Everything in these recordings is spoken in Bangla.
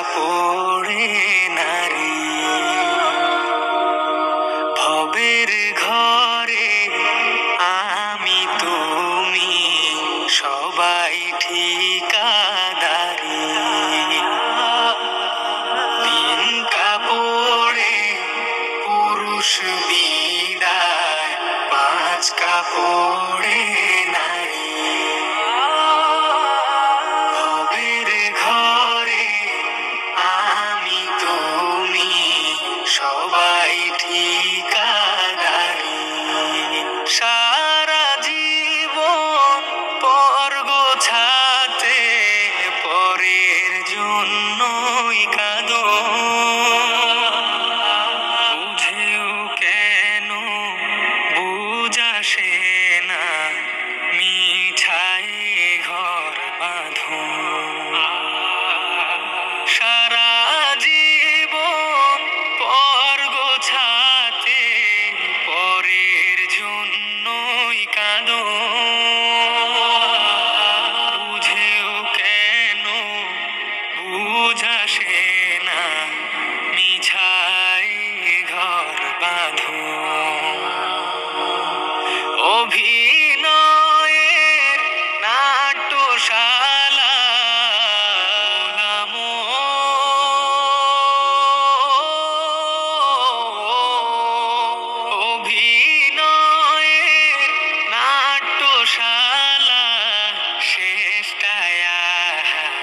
কাপড়ে নারী, ভবের ঘরে আমি তুমি সবাই ঠিকাদারি। তিন কাপড়ে পুরুষ বিদায়, পাঁচ কাপড়ে নারী। ভবের ঘরে আমি তুমি সবাই ঠিকাদারি। সারা জীবন পর গোছাতে পরের জন্যই কাঁদো, বুঝেও কেন বুঝ আসে না, মিছায় ঘর বাঁধো। সারা জীবন পর গোছাতে পরের জন্যই কাঁদো, বুঝেও কেন বুঝ আসে না, মিছায় ঘর বাঁধো। অভিনয়ের নাট্যশালা অভিনয়ের নাট্যশালা শেষটায়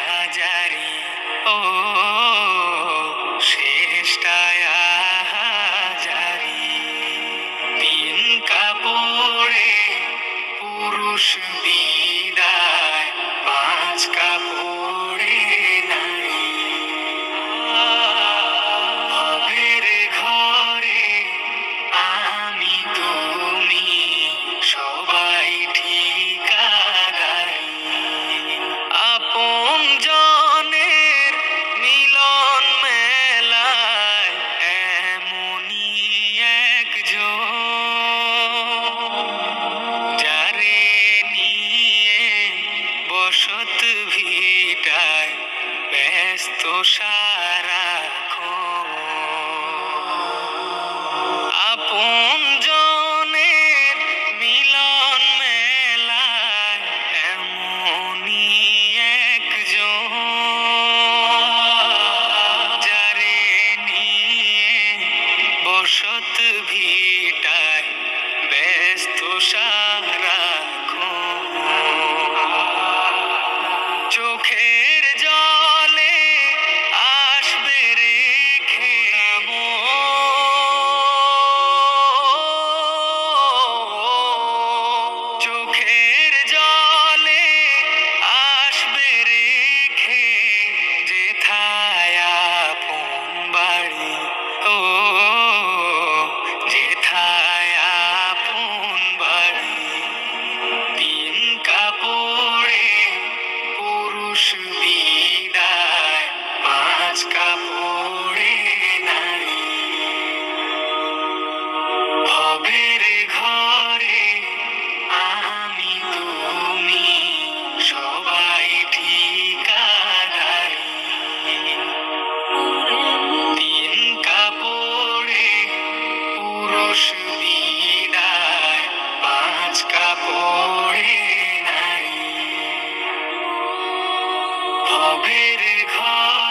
হাজারি, ও শেষটায় হাজারি। তিন কাপড়ে পুরুষ বিদায়, পাঁচ কাপড়ে নারী। ভবের ঘরে আমি তুমি সবাই ঠিকাদারি। আপন জনের মিলন মেলায় এমনই একজন, যারে নিয়ে বসত ভিটায় ব্যস্ত সারাক্ষণ। আপন জনের মিলন মেলায় এমনই একজন, যারে নিয়ে বসত ভিটায় ব্যস্ত সারাক্ষণ। চোখের জলে আসবে রেখে চোখের জলে আসবে রেখে যেথায় আপন বাড়ি, ও যেথায় আপন বাড়ি। তিন কাপড়ে পুরুষ বিদায়, পাঁচ কাপড়ে নারী। ভবের ঘরে আমি তুমি সবাই ঠিকাদারি। তিন কাপড়ে পুরুষ বিদায়, পাঁচ কাপড়ে নারী। ভবের ঘর